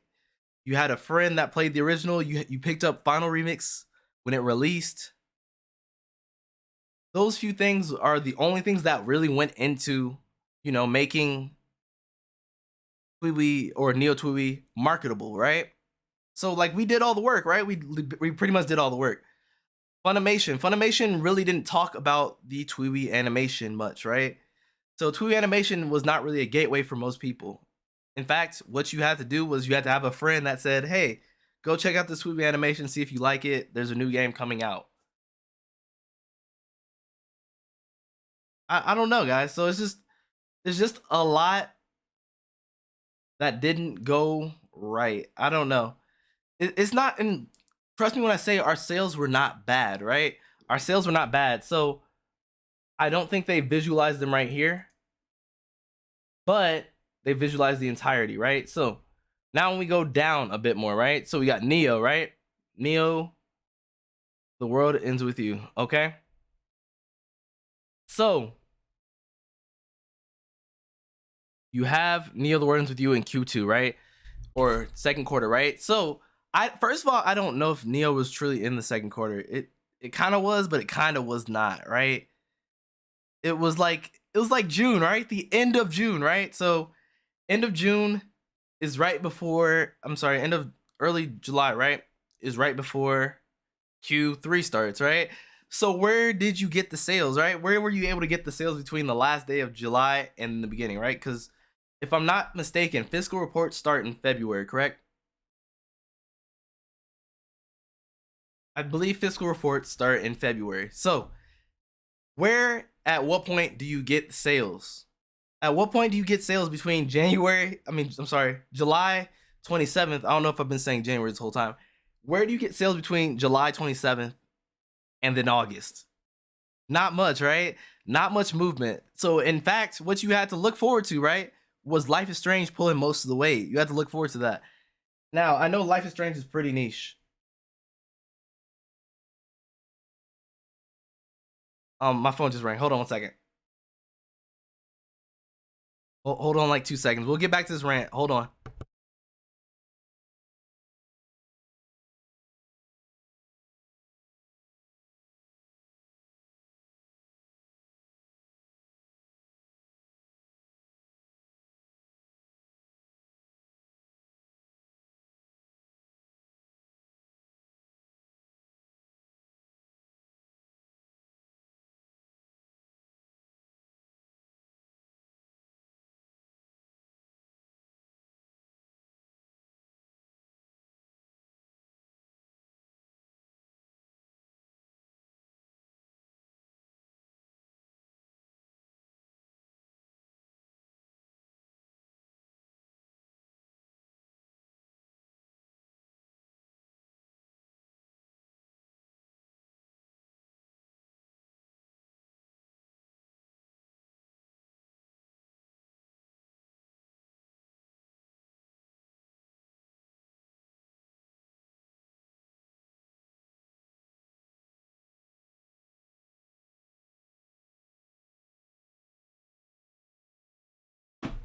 You had a friend that played the original, you picked up Final Remix when it released. Those few things are the only things that really went into, making TWEWY or Neo TWEWY marketable, right? So like we did all the work, right? We pretty much did all the work. Funimation really didn't talk about the TWEWY animation much, right? So TWEWY animation was not really a gateway for most people. In fact, what you had to do was you had to have a friend that said, hey, go check out this TWEWY animation, see if you like it. There's a new game coming out. I don't know, guys. So there's just a lot that didn't go right. I don't know. It's not, and trust me when I say our sales were not bad, right? Our sales were not bad. So I don't think they visualized them right here, but they visualized the entirety, right? So now when we go down a bit more, right? So we got Neo, right? Neo, the world ends with you, okay? So you have Neo, the world ends with you in Q2, right? Or second quarter, right? So first of all, I don't know if Neo was truly in the second quarter. It kind of was, but it kind of was not, right? It was like June, right? The end of June, right? So end of June is right before, I'm sorry, end of early July, right? Is right before Q3 starts, right? So where did you get the sales, right? Where were you able to get the sales between the last day of July and the beginning, right? Because if I'm not mistaken, fiscal reports start in February, correct? I believe fiscal reports start in February. So at what point do you get sales? At what point do you get sales between July 27th? I don't know if I've been saying January this whole time. Where do you get sales between July 27th and then August? Not much, right? Not much movement. So in fact, what you had to look forward to, right, was Life is Strange pulling most of the weight. You had to look forward to that. Now, I know Life is Strange is pretty niche. My phone just rang. Hold on 1 second. Hold on like 2 seconds. We'll get back to this rant. Hold on.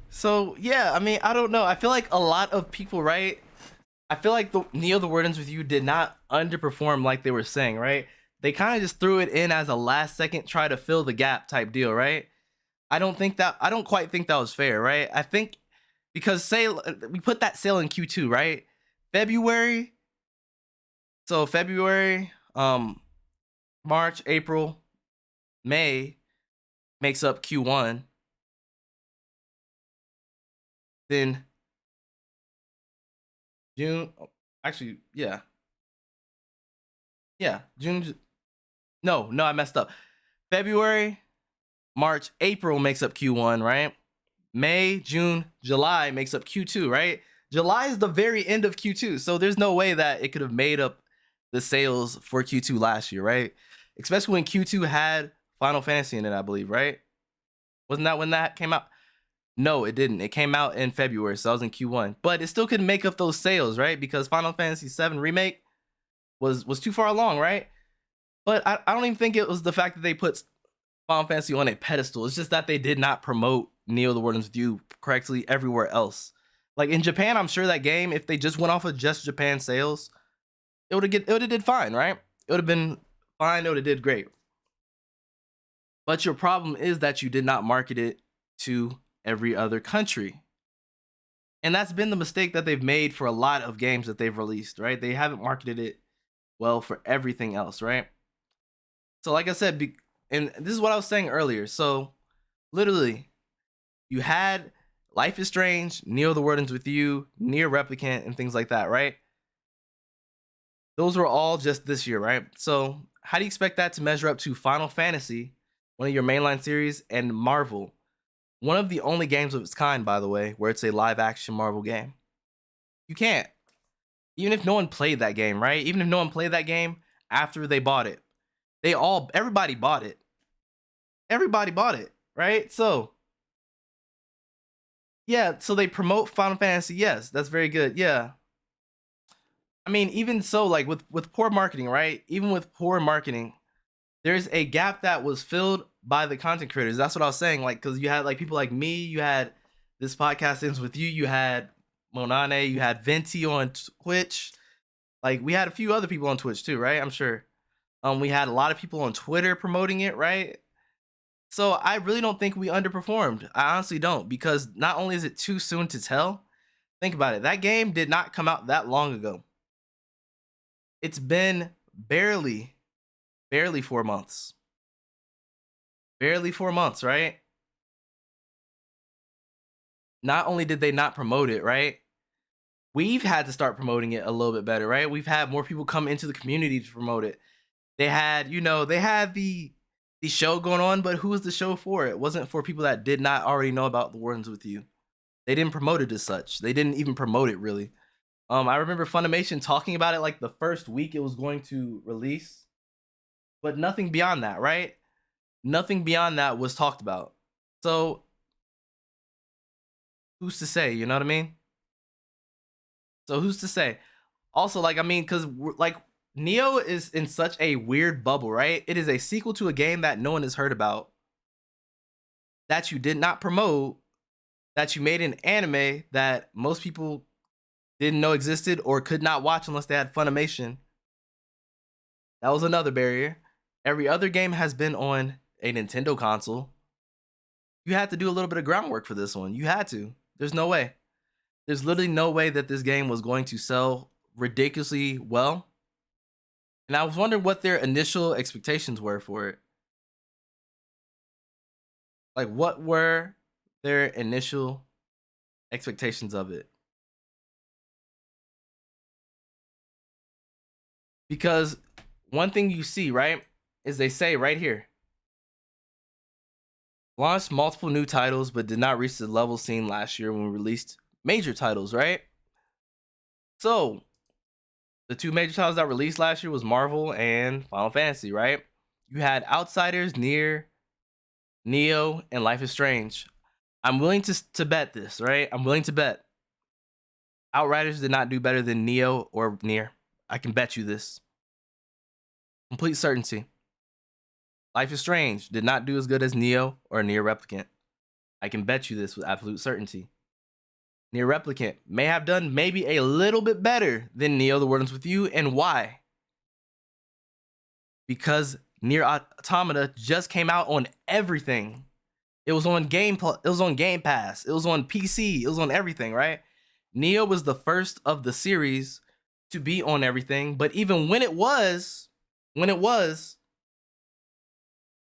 So yeah, I mean, I don't know. I feel like a lot of people, right? I feel like the Neo the Word Ends With You did not underperform like they were saying, right? They kind of just threw it in as a last second try to fill the gap type deal, right? I don't quite think that was fair, right? I think because say we put that sale in Q2, right? February, so February, March, April, May makes up Q1. Then June, actually, yeah. Yeah, June. No, I messed up. February, March, April makes up Q1, right? May, June, July makes up Q2, right? July is the very end of Q2, so there's no way that it could have made up the sales for Q2 last year, right? Especially when Q2 had Final Fantasy in it, I believe, right? Wasn't that when that came out? No, it didn't. It came out in February, so I was in Q1. But it still couldn't make up those sales, right? Because Final Fantasy VII Remake was too far along, right? But I don't even think it was the fact that they put Final Fantasy on a pedestal. It's just that they did not promote Neo the Word Ends With You correctly everywhere else. Like in Japan, I'm sure that game, if they just went off of just Japan sales, it would have did fine, right? It would have been fine. It would have did great. But your problem is that you did not market it to every other country. And that's been the mistake that they've made for a lot of games that they've released, right? They haven't marketed it well for everything else, right? So like I said, and this is what I was saying earlier. So literally, you had Life is Strange, Neo the Word Ends With You, Nier Replicant, and things like that, right? Those were all just this year, right? So how do you expect that to measure up to Final Fantasy, one of your mainline series, and Marvel? One of the only games of its kind, by the way, where it's a live action Marvel game. You can't. Even if no one played that game, right? Even if no one played that game after they bought it. Everybody bought it. Everybody bought it, right? So, yeah, so they promote Final Fantasy. Yes, that's very good. Yeah. I mean, even so, like with poor marketing, right? Even with poor marketing, there's a gap that was filled by the content creators. That's what I was saying. Like, because you had like people like me, you had this podcast Ends With You, you had Monane, you had Venti on Twitch. Like, we had a few other people on Twitch too, right? I'm sure. We had a lot of people on Twitter promoting it, right? So I really don't think we underperformed. I honestly don't, because not only is it too soon to tell, think about it. That game did not come out that long ago. It's been barely 4 months. Barely 4 months, right? Not only did they not promote it, right? We've had to start promoting it a little bit better, right? We've had more people come into the community to promote it. They had, they had the show going on, but who was the show for? It wasn't for people that did not already know about The Word Ends With You. They didn't promote it as such. They didn't even promote it really. I remember Funimation talking about it like the first week it was going to release, but nothing beyond that, right? Nothing beyond that was talked about. So who's to say, you know what I mean? So who's to say? Also, like, I mean, because like Neo is in such a weird bubble, right? It is a sequel to a game that no one has heard about, that you did not promote, that you made an anime that most people didn't know existed or could not watch unless they had Funimation. That was another barrier. Every other game has been on a Nintendo console. You had to do a little bit of groundwork for this one. You had to. There's no way. There's literally no way that this game was going to sell ridiculously well. And I was wondering what their initial expectations were for it. Like, what were their initial expectations of it? Because one thing you see, right, is they say right here, launched multiple new titles, but did not reach the level seen last year when we released major titles, right? So, the two major titles that released last year was Marvel and Final Fantasy, right? You had Outsiders, Nier, Neo, and Life is Strange. I'm willing to bet this, right? I'm willing to bet Outriders did not do better than Neo or Nier. I can bet you this. Complete certainty. Life is Strange did not do as good as Neo or Nier Replicant. I can bet you this with absolute certainty. Nier Replicant may have done maybe a little bit better than Neo the Wardens with You, and why? Because Nier Automata just came out on everything. It was on Game Pass, it was on PC, it was on everything, right? Neo was the first of the series to be on everything, but even when it was,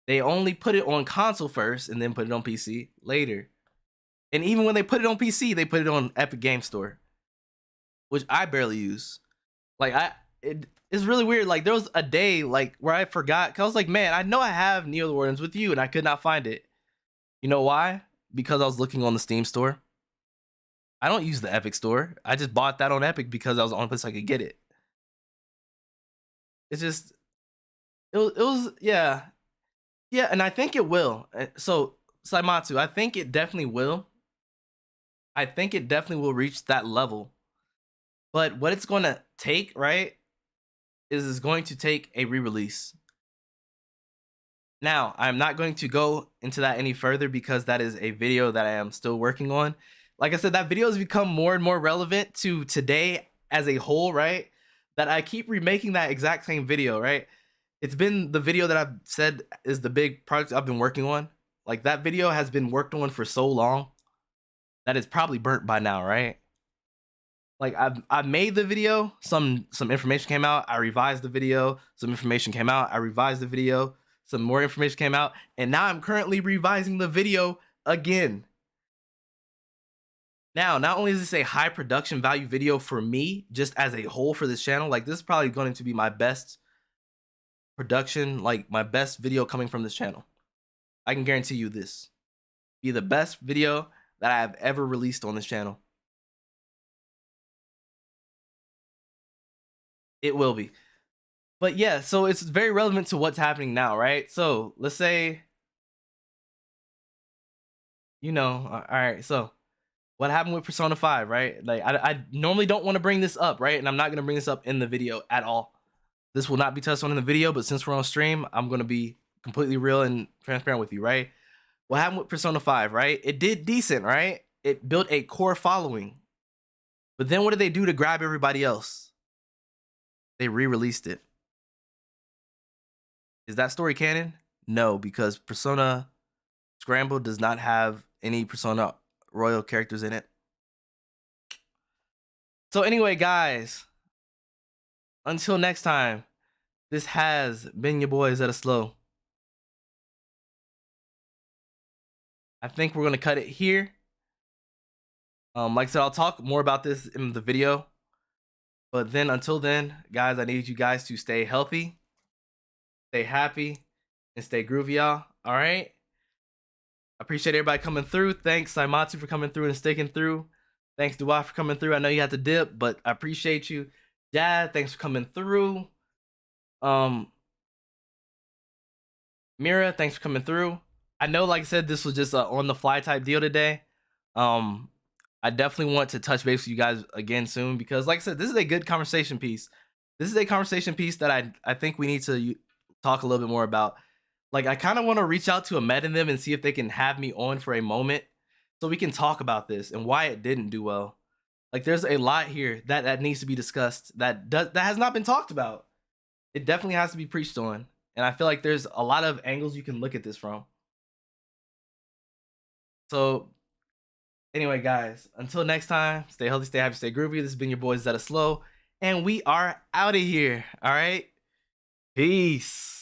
they only put it on console first and then put it on PC later. And even when they put it on PC, they put it on Epic Game Store, which I barely use. Like it's really weird. Like there was a day like where I forgot, cause I was like, man, I know I have Neo the Wardens with You, and I could not find it. You know why? Because I was looking on the Steam store. I don't use the Epic store. I just bought that on Epic because that was the only place I could get it. It's just, it was yeah. Yeah, and I think it will. So, Saimatsu, I think it definitely will. I think it definitely will reach that level. But what it's going to take, right, is it's going to take a re-release. Now, I'm not going to go into that any further because that is a video that I am still working on. Like I said, that video has become more and more relevant to today as a whole, right? That I keep remaking that exact same video, right? It's been the video that I've said is the big project I've been working on. Like that video has been worked on for so long that it's probably burnt by now, right? Like I made the video, some information came out, I revised the video, some information came out, I revised the video, some more information came out, and now I'm currently revising the video again. Now, not only is this a high production value video for me, just as a whole for this channel, like this is probably going to be my best production, like my best video coming from this channel. I can guarantee you this. Be the best video that I have ever released on this channel. It will be. But yeah, so it's very relevant to what's happening now, right? So let's say, you know, all right, so what happened with Persona 5, right? Like I normally don't want to bring this up, right? And I'm not going to bring this up in the video at all. This will not be touched on in the video, but since we're on stream, I'm going to be completely real and transparent with you, right? What happened with Persona 5, right? It did decent, right? It built a core following. But then what did they do to grab everybody else? They re-released it. Is that story canon? No, because Persona Scramble does not have any Persona Royal characters in it. So anyway, guys, until next time, this has been your boy Zeta Slow. I think we're gonna cut it here. Like I said, I'll talk more about this in the video. But then until then, guys, I need you guys to stay healthy, stay happy, and stay groovy, y'all. All right? I appreciate everybody coming through. Thanks, Saimatsu, for coming through and sticking through. Thanks, Dua, for coming through. I know you had to dip, but I appreciate you. Dad, thanks for coming through. Mira, thanks for coming through. I know, like I said, this was just a on-the-fly type deal today. I definitely want to touch base with you guys again soon because, like I said, this is a good conversation piece. This is a conversation piece that I think we need to talk a little bit more about. Like, I kind of want to reach out to Ahmed and them and see if they can have me on for a moment so we can talk about this and why it didn't do well. Like, there's a lot here that needs to be discussed that has not been talked about. It definitely has to be preached on. And I feel like there's a lot of angles you can look at this from. So, anyway, guys, until next time, stay healthy, stay happy, stay groovy. This has been your boy Zeta Slow, and we are out of here. All right? Peace.